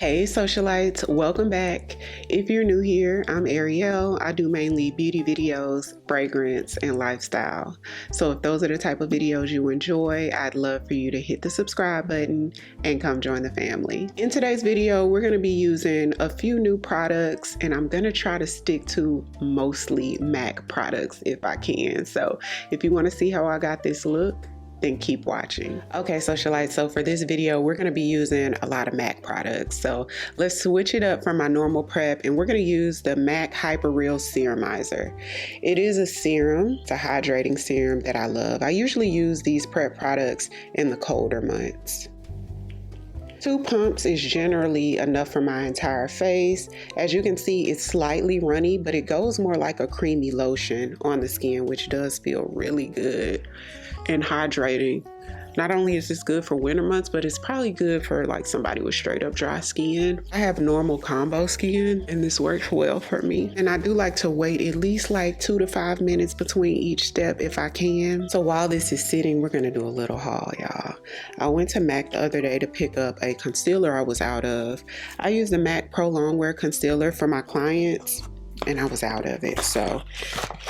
Hey socialites, welcome back. If you're new here, I'm Ariel. I do mainly beauty videos, fragrance, and lifestyle. So if those are the type of videos you enjoy, I'd love for you to hit the subscribe button and come join the family. In today's video, we're going to be using a few new products, and I'm going to try to stick to mostly MAC products if I can. So if you want to see how I got this look, then keep watching. Okay, socialites, so for this video, we're gonna be using a lot of MAC products. So let's switch it up from my normal prep, and we're gonna use the MAC Hyper-Real Serumizer. It is a serum, it's a hydrating serum that I love. I usually use these prep products in the colder months. 2 pumps is generally enough for my entire face. As you can see, it's slightly runny, but it goes more like a creamy lotion on the skin, which does feel really good and hydrating. Not only is this good for winter months, but it's probably good for like somebody with straight up dry skin. I have normal combo skin and this works well for me. And I do like to wait at least like 2 to 5 minutes between each step if I can. So while this is sitting, we're gonna do a little haul, y'all. I went to MAC the other day to pick up a concealer I was out of. I use the MAC Pro Longwear Concealer for my clients, and I was out of it. So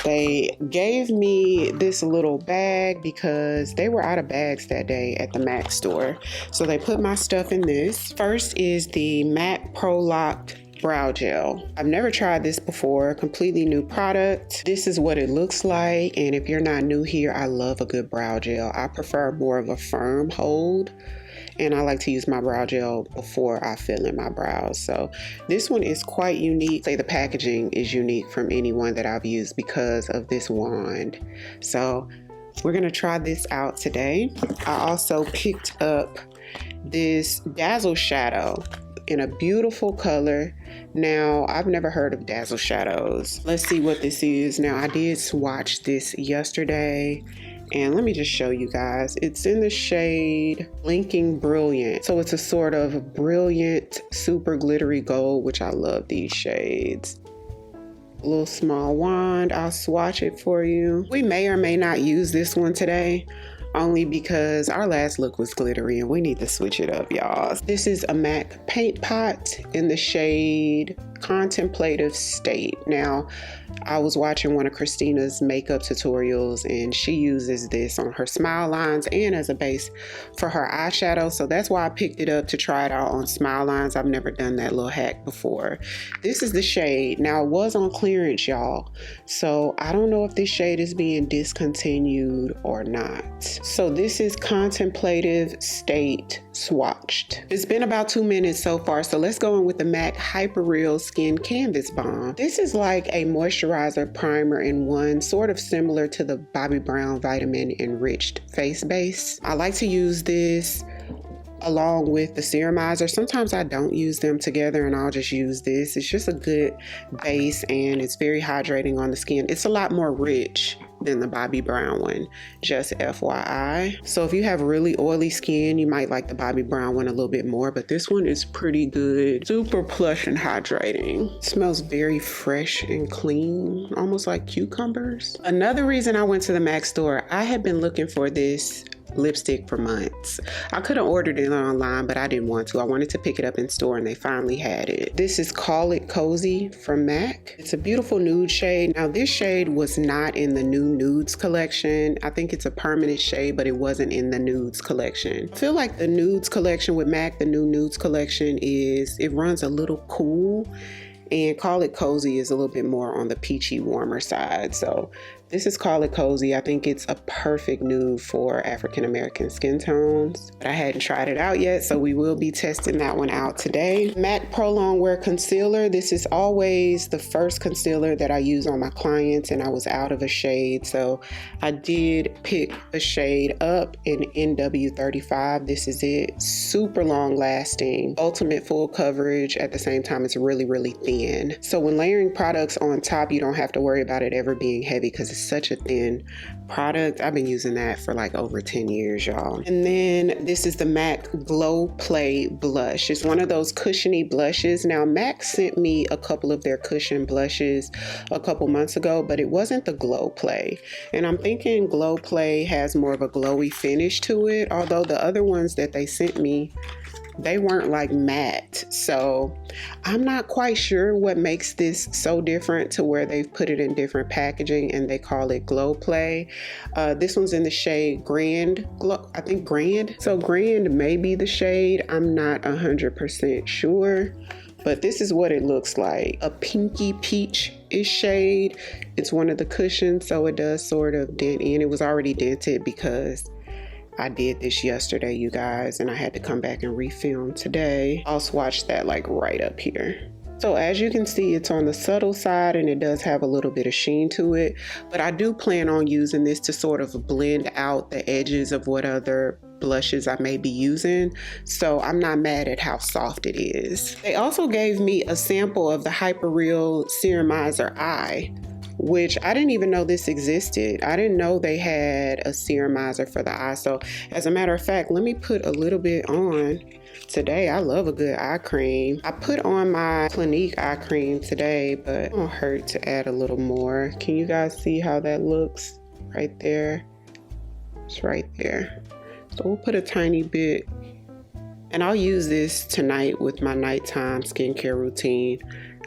they gave me this little bag because they were out of bags that day at the MAC store. So they put my stuff in this. First is the MAC Pro Locked Brow Gel. I've never tried this before, completely new product. This is what it looks like, and if you're not new here, I love a good brow gel. I prefer more of a firm hold, and I like to use my brow gel before I fill in my brows. So this one is quite unique. Say the packaging is unique from any one that I've used because of this wand. So we're gonna try this out today. I also picked up this Dazzle Shadow in a beautiful color. Now, I've never heard of Dazzle Shadows. Let's see what this is. Now, I did swatch this yesterday, and let me just show you guys. It's in the shade Blinking Brilliant. So it's a sort of brilliant, super glittery gold, which I love these shades. A little small wand, I'll swatch it for you. We may or may not use this one today, only because our last look was glittery and we need to switch it up, y'all. This is a MAC paint pot in the shade Contemplative State. Now, I was watching one of Christina's makeup tutorials, and she uses this on her smile lines and as a base for her eyeshadow. So that's why I picked it up to try it out on smile lines. I've never done that little hack before. This is the shade. Now, it was on clearance, y'all. So I don't know if this shade is being discontinued or not. So this is Contemplative State swatched. It's been about 2 minutes so far, so let's go in with the MAC Hyper-Real SkinCanvas Balm. This is like a moisturizer primer in one, sort of similar to the Bobbi Brown Vitamin Enriched Face Base. I like to use this along with the Serumizer. Sometimes I don't use them together and I'll just use this. It's just a good base and it's very hydrating on the skin. It's a lot more rich than the Bobbi Brown one, just FYI. So if you have really oily skin, you might like the Bobbi Brown one a little bit more, but this one is pretty good. Super plush and hydrating. It smells very fresh and clean, almost like cucumbers. Another reason I went to the MAC store, I had been looking for this lipstick for months. I could have ordered it online, but I didn't want to. I wanted to pick it up in store and they finally had it. This is Call It Cozy from MAC. It's a beautiful nude shade. Now this shade was not in the new nudes collection. I think it's a permanent shade, but it wasn't in the nudes collection. I feel like the nudes collection with MAC, the new nudes collection it runs a little cool, and Call It Cozy is a little bit more on the peachy warmer side. So this is Call It Cozy. I think it's a perfect nude for African American skin tones. But I hadn't tried it out yet, so we will be testing that one out today. MAC Pro Longwear Concealer. This is always the first concealer that I use on my clients, and I was out of a shade, so I did pick a shade up in NW35. This is it. Super long lasting, ultimate full coverage. At the same time, it's really, really thin. So when layering products on top, you don't have to worry about it ever being heavy because it's such a thin product. I've been using that for like over 10 years, y'all. And then this is the MAC Glow Play Blush. It's one of those cushiony blushes. Now, MAC sent me a couple of their cushion blushes a couple months ago, but it wasn't the Glow Play. And I'm thinking Glow Play has more of a glowy finish to it, although the other ones that they sent me they weren't like matte. So I'm not quite sure what makes this so different to where they've put it in different packaging and they call it Glow Play. This one's in the shade Grand Glow, I think Grand. So Grand may be the shade, I'm not 100% sure. But this is what it looks like. A pinky peach-ish shade. It's one of the cushions, so it does sort of dent in. It was already dented because I did this yesterday, you guys, and I had to come back and refilm today. I'll swatch that like right up here. So as you can see, it's on the subtle side and it does have a little bit of sheen to it, but I do plan on using this to sort of blend out the edges of what other blushes I may be using, so I'm not mad at how soft it is. They also gave me a sample of the Ariell Serumizer Eye, which I didn't even know this existed. I didn't know they had a serumizer for the eye. So as a matter of fact, let me put a little bit on today. I love a good eye cream. I put on my Clinique eye cream today, but it won't hurt to add a little more. Can you guys see how that looks right there? It's right there. So we'll put a tiny bit, and I'll use this tonight with my nighttime skincare routine.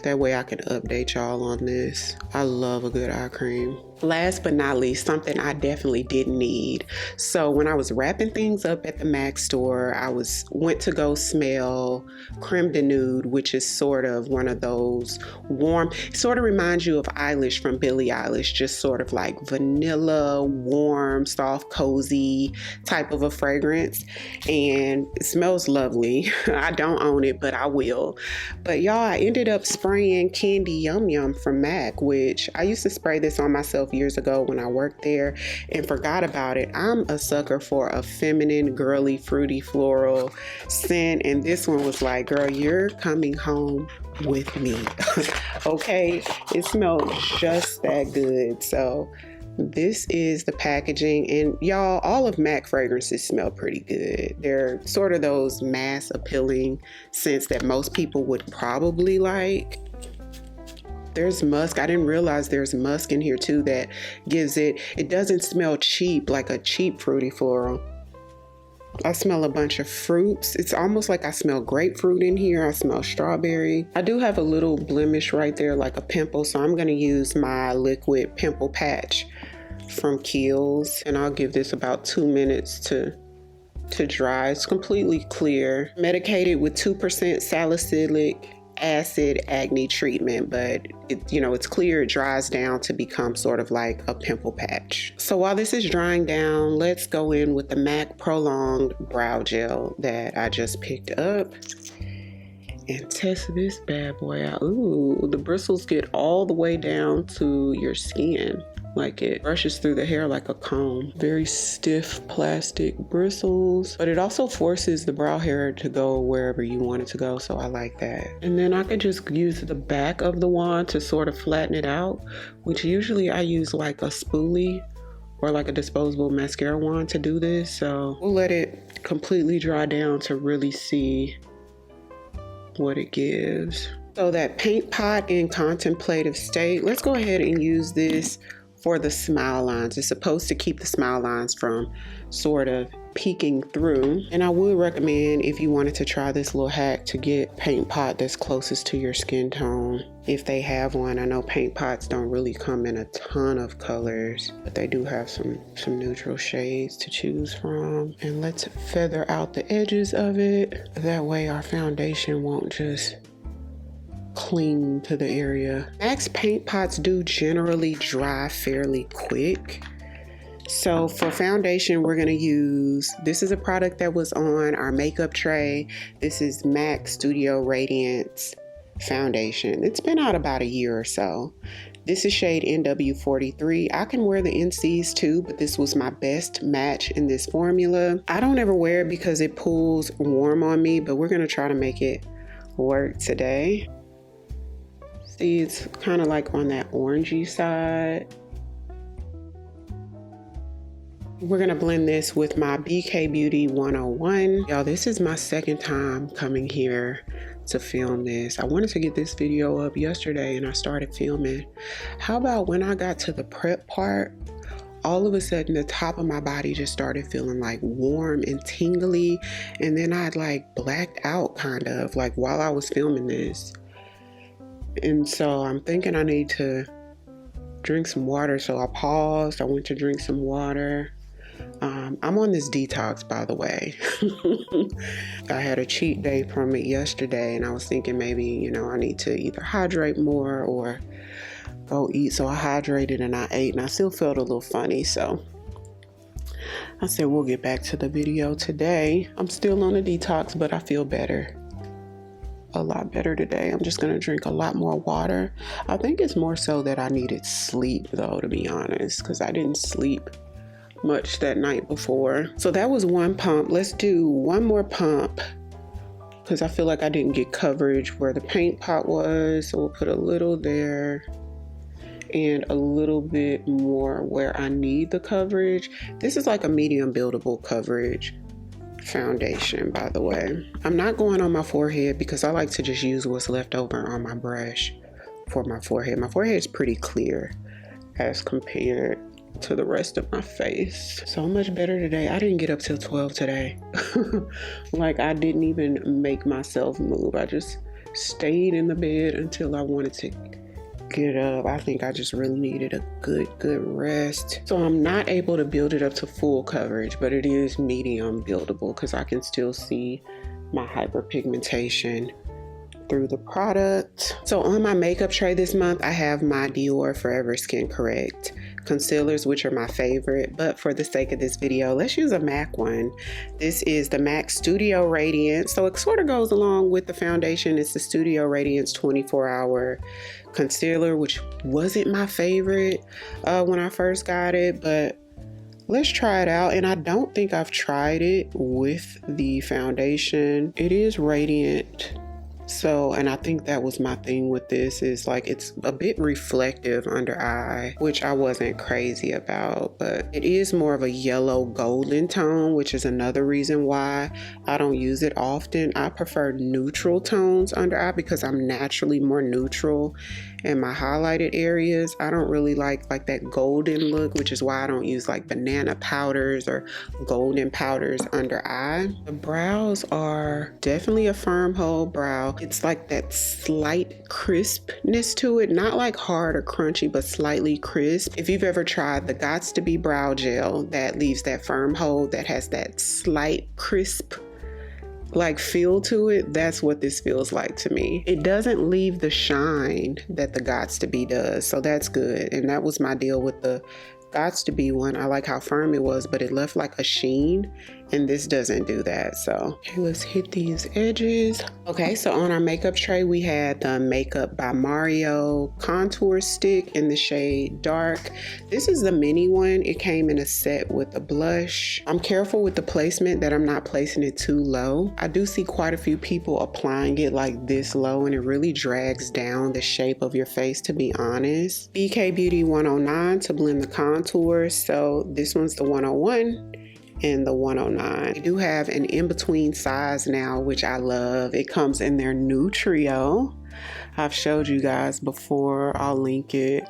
That way I can update y'all on this. I love a good eye cream. Last but not least, something I definitely didn't need. So when I was wrapping things up at the MAC store, I went to go smell Creme de Nude, which is sort of one of those warm, sort of reminds you of Eilish from Billie Eilish, just sort of like vanilla, warm, soft, cozy type of a fragrance. And it smells lovely. I don't own it, but I will. But y'all, I ended up spraying Candy Yum Yum from MAC, which I used to spray this on myself years ago when I worked there and forgot about it. I'm a sucker for a feminine, girly, fruity, floral scent, and this one was like, girl, you're coming home with me. Okay, it smelled just that good. So this is the packaging, and y'all, all of MAC fragrances smell pretty good. They're sort of those mass appealing scents that most people would probably like. There's musk. I didn't realize there's musk in here too that gives it doesn't smell cheap, like a cheap fruity floral. I smell a bunch of fruits. It's almost like I smell grapefruit in here. I smell strawberry. I do have a little blemish right there, like a pimple, so I'm gonna use my liquid pimple patch from Kiehl's, and I'll give this about 2 minutes to dry. It's completely clear. Medicated with 2% salicylic acid acne treatment, but it's clear. It dries down to become sort of like a pimple patch. So while this is drying down, let's go in with the MAC Prolonged Brow Gel that I just picked up and test this bad boy out. Ooh, the bristles get all the way down to your skin. Like it brushes through the hair like a comb. Very stiff plastic bristles, but it also forces the brow hair to go wherever you want it to go, so I like that. And then I could just use the back of the wand to sort of flatten it out, which usually I use like a spoolie or like a disposable mascara wand to do this. So we'll let it completely dry down to really see what it gives. So that paint pot in contemplative state, let's go ahead and use this for the smile lines. It's supposed to keep the smile lines from sort of peeking through. And I would recommend, if you wanted to try this little hack, to get paint pot that's closest to your skin tone, if they have one. I know paint pots don't really come in a ton of colors, but they do have some neutral shades to choose from. And let's feather out the edges of it. That way our foundation won't just cling to the area. MAC's paint pots do generally dry fairly quick. So for foundation, we're gonna use, this is a product that was on our makeup tray. This is MAC Studio Radiance foundation. It's been out about a year or so. This is shade NW43. I can wear the NCs too, but this was my best match in this formula. I don't ever wear it because it pulls warm on me, but we're gonna try to make it work today. See, it's kind of like on that orangey side. We're gonna blend this with my BK Beauty 101. Y'all, this is my second time coming here to film this. I wanted to get this video up yesterday and I started filming. How about when I got to the prep part, all of a sudden the top of my body just started feeling like warm and tingly, and then I like blacked out kind of like while I was filming this. And so I'm thinking I need to drink some water, so I paused. I went to drink some water. I'm on this detox, by the way. I had a cheat day from it yesterday, and I was thinking maybe, you know, I need to either hydrate more or go eat. So I hydrated and I ate, and I still felt a little funny. So I said we'll get back to the video today. I'm still on a detox, but I feel better. A lot better today. I'm just gonna drink a lot more water. I think it's more so that I needed sleep though, to be honest, because I didn't sleep much that night before. So that was one pump. Let's do one more pump because I feel like I didn't get coverage where the paint pot was. So we'll put a little there and a little bit more where I need the coverage. This is like a medium buildable coverage foundation, by the way. I'm not going on my forehead because I like to just use what's left over on my brush for my forehead. My forehead is pretty clear as compared to the rest of my face. So much better today. I didn't get up till 12 today. Like I didn't even make myself move. I just stayed in the bed until I wanted to get up. I think I just really needed a good rest. So I'm not able to build it up to full coverage, but it is medium buildable because I can still see my hyperpigmentation through the product. So on my makeup tray this month, I have my Dior Forever Skin Correct concealers, which are my favorite, but for the sake of this video, let's use a MAC one. This is the MAC Studio Radiance. So it sort of goes along with the foundation. It's the Studio Radiance 24-hour concealer, which wasn't my favorite when I first got it, but let's try it out. And I don't think I've tried it with the foundation. It is radiant. So, and I think that was my thing with this, is like it's a bit reflective under eye, which I wasn't crazy about, but it is more of a yellow golden tone, which is another reason why I don't use it often. I prefer neutral tones under eye because I'm naturally more neutral in my highlighted areas. I don't really like that golden look, which is why I don't use like banana powders or golden powders under eye. The brows are definitely a firm hold brow. It's like that slight crispness to it, not like hard or crunchy, but slightly crisp. If you've ever tried the Gots to Be brow gel, that leaves that firm hold that has that slight crisp like feel to it, that's what this feels like to me. It doesn't leave the shine that the Gots to Be does, so that's good. And that was my deal with the Gots to Be one. I like how firm it was, but it left like a sheen, and this doesn't do that. So okay, let's hit these edges. Okay, so on our makeup tray, we had the Makeup by Mario contour stick in the shade Dark. This is the mini one. It came in a set with a blush. I'm careful with the placement that I'm not placing it too low. I do see quite a few people applying it like this low, and it really drags down the shape of your face, to be honest. BK Beauty 109 to blend the contours. So this one's the 101 and the 109. We do have an in-between size now, which I love. It comes in their new trio. I've showed you guys before. I'll link it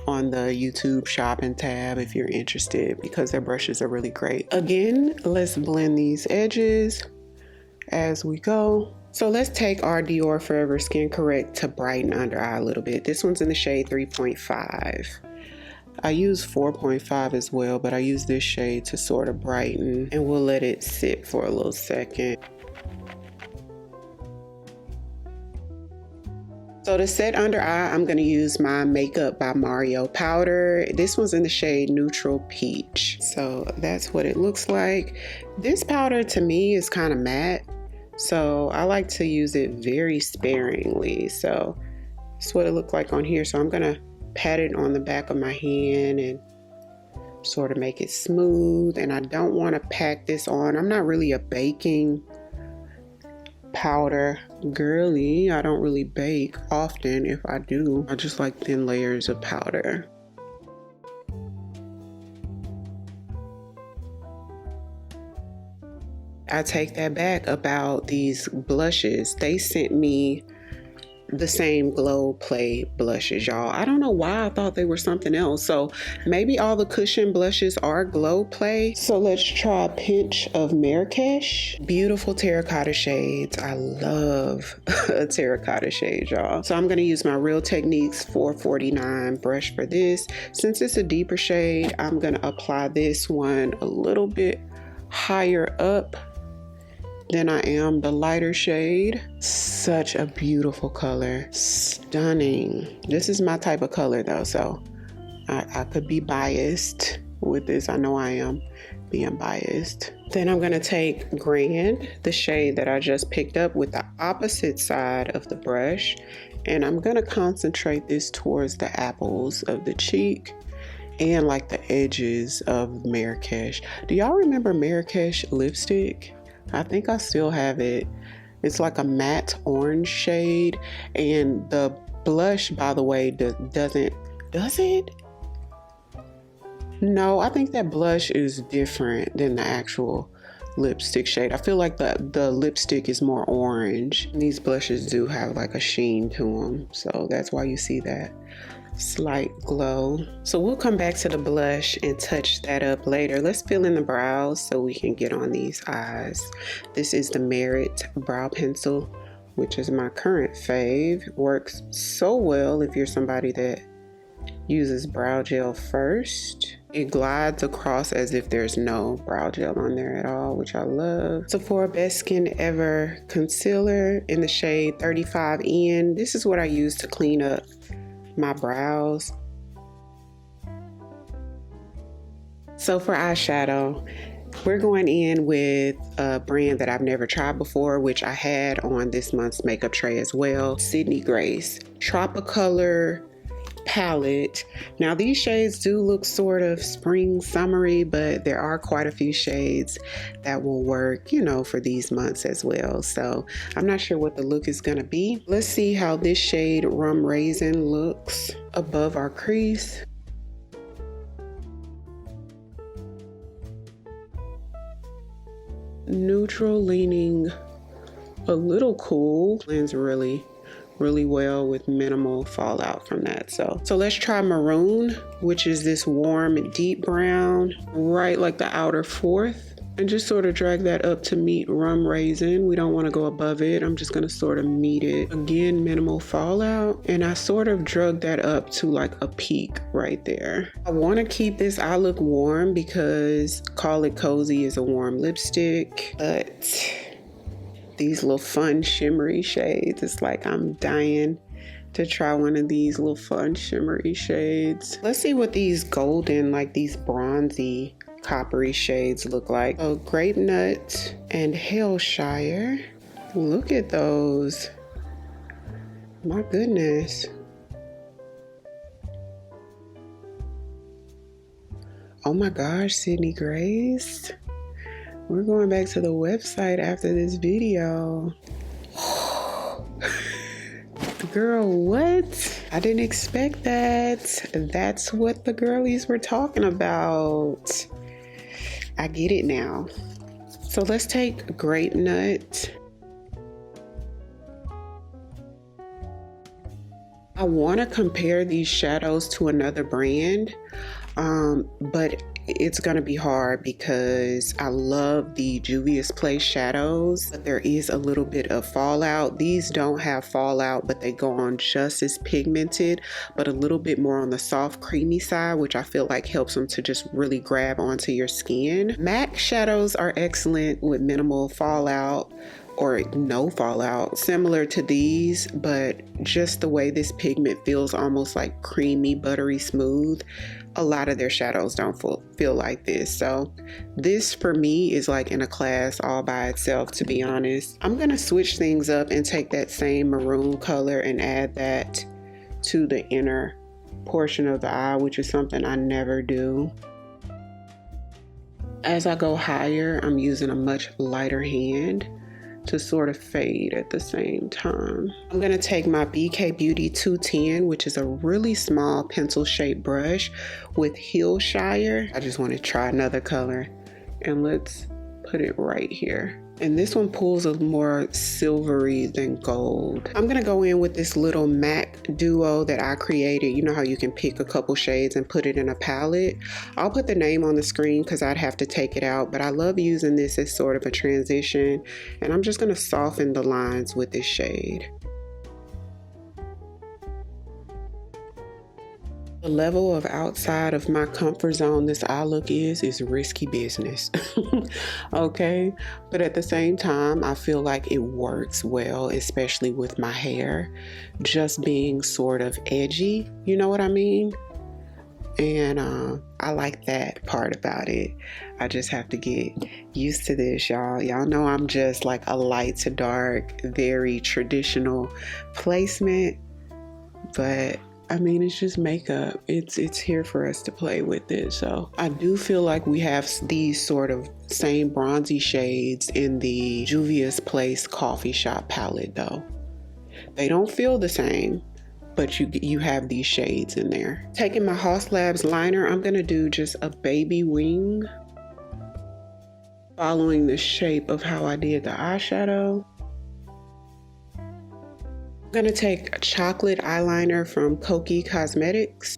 on the YouTube shopping tab if you're interested, because their brushes are really great. Again, let's blend these edges as we go. So let's take our Dior Forever Skin Correct to brighten under eye a little bit. This one's in the shade 3.5. I use 4.5 as well, but I use this shade to sort of brighten, and we'll let it sit for a little second. So to set under eye, I'm going to use my Makeup by Mario powder. This one's in the shade Neutral Peach. So that's what it looks like. This powder to me is kind of matte, so I like to use it very sparingly. So that's what it looked like on here. So I'm going to pat it on the back of my hand and sort of make it smooth. And I don't want to pack this on. I'm not really a baking powder girly. I don't really bake often. If I do, I just like thin layers of powder. I take that back about these blushes. They sent me the same Glow Play blushes, y'all. I don't know why I thought they were something else. So maybe all the cushion blushes are Glow Play. So let's try a pinch of marracach. Beautiful terracotta shades. I love a terracotta shade, y'all. So I'm gonna use my Real Techniques 449 brush for this. Since it's a deeper shade, I'm gonna apply this one a little bit higher up than I am the lighter shade. Such a beautiful color, stunning. This is my type of color though, so I could be biased with this. I know I am being biased. Then I'm gonna take Grand, the shade that I just picked up, with the opposite side of the brush, and I'm gonna concentrate this towards the apples of the cheek and like the edges of marracach. Do y'all remember marracach lipstick? I think I still have it. It's like a matte orange shade, and the blush, by the way, does it? No, I think that blush is different than the actual lipstick shade. I feel like the lipstick is more orange. These blushes do have like a sheen to them, so that's why you see that slight glow. So we'll come back to the blush and touch that up later. Let's fill in the brows so we can get on these eyes. This is the Merit brow pencil, which is my current fave. Works so well if you're somebody that uses brow gel first. It glides across as if there's no brow gel on there at all, which I love. Sephora Best Skin Ever concealer in the shade 35N. This is what I use to clean up my brows. So for eyeshadow, we're going in with a brand that I've never tried before, which I had on this month's makeup tray as well. Sydney Grace Tropicolor palette. Now these shades do look sort of spring summery, but there are quite a few shades that will work, you know, for these months as well. So I'm not sure what the look is gonna be. Let's see how this shade Rum Raisin looks above our crease. Neutral leaning a little cool. Blends really well with minimal fallout from that. So let's try Maroon, which is this warm deep brown, right like the outer fourth, and just sort of drag that up to meet Rum Raisin. We don't want to go above it. I'm just gonna sort of meet it. Again, minimal fallout, and I sort of drug that up to like a peak right there. I want to keep this eye look warm because Call It Cozy is a warm lipstick, but these little fun shimmery shades, it's like I'm dying to try one of these little fun shimmery shades. Let's see what these golden, like these bronzy coppery shades look like. Oh, Grape Nut and Hailshire. Look at those. My goodness. Oh my gosh, Sydney Grace. We're going back to the website after this video. Girl, what? I didn't expect that. That's what the girlies were talking about. I get it now. So let's take Grape Nut. I want to compare these shadows to another brand, but it's gonna be hard because I love the Juvia's Place shadows, but there is a little bit of fallout. These don't have fallout, but they go on just as pigmented, but a little bit more on the soft creamy side, which I feel like helps them to just really grab onto your skin. MAC shadows are excellent with minimal fallout or no fallout, similar to these, but just the way this pigment feels almost like creamy, buttery smooth. A lot of their shadows don't feel like this. So this for me is like in a class all by itself, to be honest. I'm gonna switch things up and take that same maroon color and add that to the inner portion of the eye, which is something I never do. As I go higher, I'm using a much lighter hand to sort of fade at the same time. I'm gonna take my BK Beauty 210, which is a really small pencil shaped brush with Hailshire. I just want to try another color, and let's put it right here. And this one pulls a more silvery than gold. I'm gonna go in with this little MAC duo that I created. You know how you can pick a couple shades and put it in a palette? I'll put the name on the screen because I'd have to take it out, but I love using this as sort of a transition. And I'm just gonna soften the lines with this shade. The level of outside of my comfort zone this eye look is risky business. Okay, but at the same time I feel like it works well, especially with my hair just being sort of edgy, you know what I mean? And I like that part about it. I just have to get used to this, y'all. Y'all know I'm just like a light to dark, very traditional placement, but I mean, it's just makeup. It's here for us to play with it. So I do feel like we have these sort of same bronzy shades in the Juvia's Place Coffee Shop palette though. They don't feel the same, but you have these shades in there. Taking my Haus Labs liner, I'm gonna do just a baby wing, following the shape of how I did the eyeshadow. I'm gonna take a chocolate eyeliner from Pkwy Cosmetics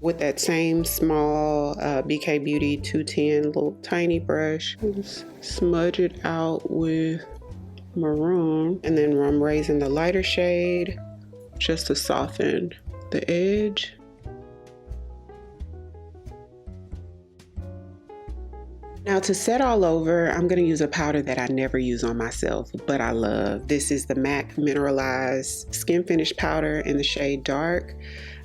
with that same small BK Beauty 210 little tiny brush. Just smudge it out with maroon, and then I'm raising the lighter shade just to soften the edge. Now to set all over, I'm going to use a powder that I never use on myself, but I love. This is the MAC Mineralized Skin Finish Powder in the shade Dark.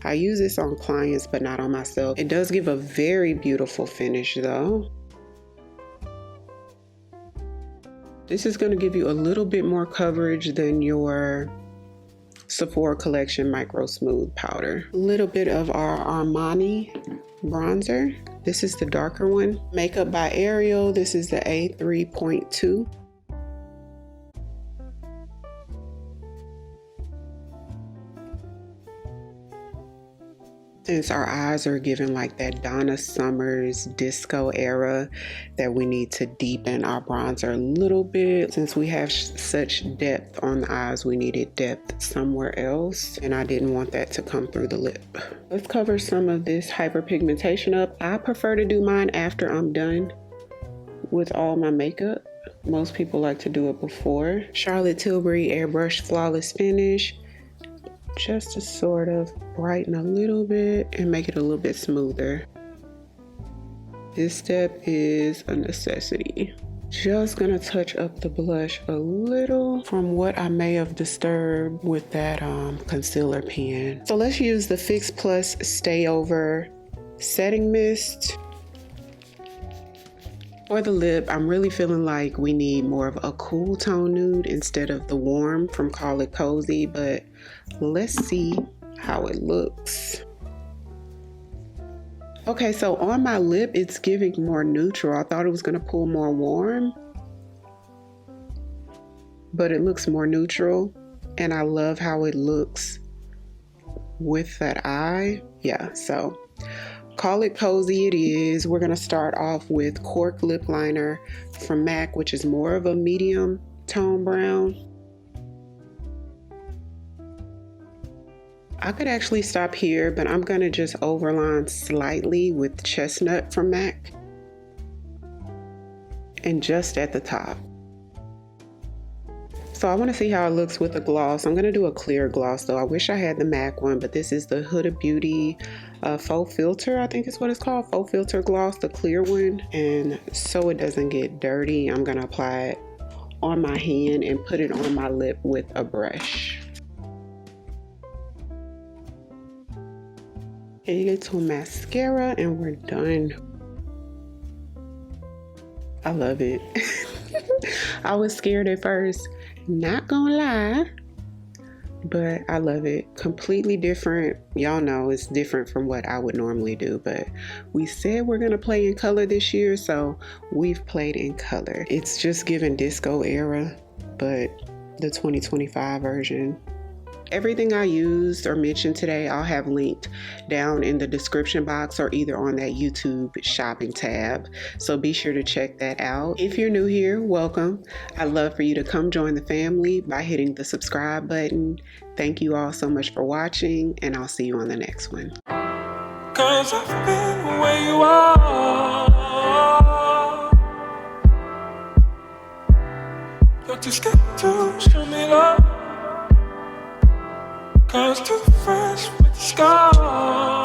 I use this on clients, but not on myself. It does give a very beautiful finish though. This is going to give you a little bit more coverage than your Sephora Collection Micro Smooth Powder. A little bit of our Armani bronzer. This is the darker one. Makeup by Ariel. This is the A3.2. Since our eyes are given like that Donna Summers disco era, that we need to deepen our bronzer a little bit. Since we have such depth on the eyes, we needed depth somewhere else, and I didn't want that to come through the lip. Let's cover some of this hyperpigmentation up. I prefer to do mine after I'm done with all my makeup. Most people like to do it before. Charlotte Tilbury Airbrush Flawless Finish, just to sort of brighten a little bit and make it a little bit smoother. This step is a necessity. Just gonna touch up the blush a little from what I may have disturbed with that concealer pen. So let's use the Fix Plus Stay Over Setting Mist. For the lip, I'm really feeling like we need more of a cool tone nude instead of the warm from Call It Cozy, but let's see how it looks. Okay, so on my lip, it's giving more neutral. I thought it was gonna pull more warm, but it looks more neutral, and I love how it looks with that eye. Yeah, so Call It Cozy it is. We're gonna start off with Cork Lip Liner from MAC, which is more of a medium tone brown. I could actually stop here, but I'm gonna just overline slightly with Chestnut from MAC and just at the top. So I want to see how it looks with a gloss. I'm going to do a clear gloss though. I wish I had the MAC one, but this is the Huda Beauty Faux Filter, I think is what it's called. Faux Filter Gloss, the clear one. And so it doesn't get dirty, I'm going to apply it on my hand and put it on my lip with a brush. Okay, you get to mascara and we're done. I love it. I was scared at first, not gonna lie, but I love it. Completely different. Y'all know it's different from what I would normally do, but we said we're gonna play in color this year, so we've played in color. It's just given disco era, but the 2025 version. Everything I used or mentioned today, I'll have linked down in the description box or either on that YouTube shopping tab. So be sure to check that out. If you're new here, welcome. I'd love for you to come join the family by hitting the subscribe button. Thank you all so much for watching, and I'll see you on the next one. 'Cause I've been where you are. You're too scared to show me love. 'Cause too fresh with the scars.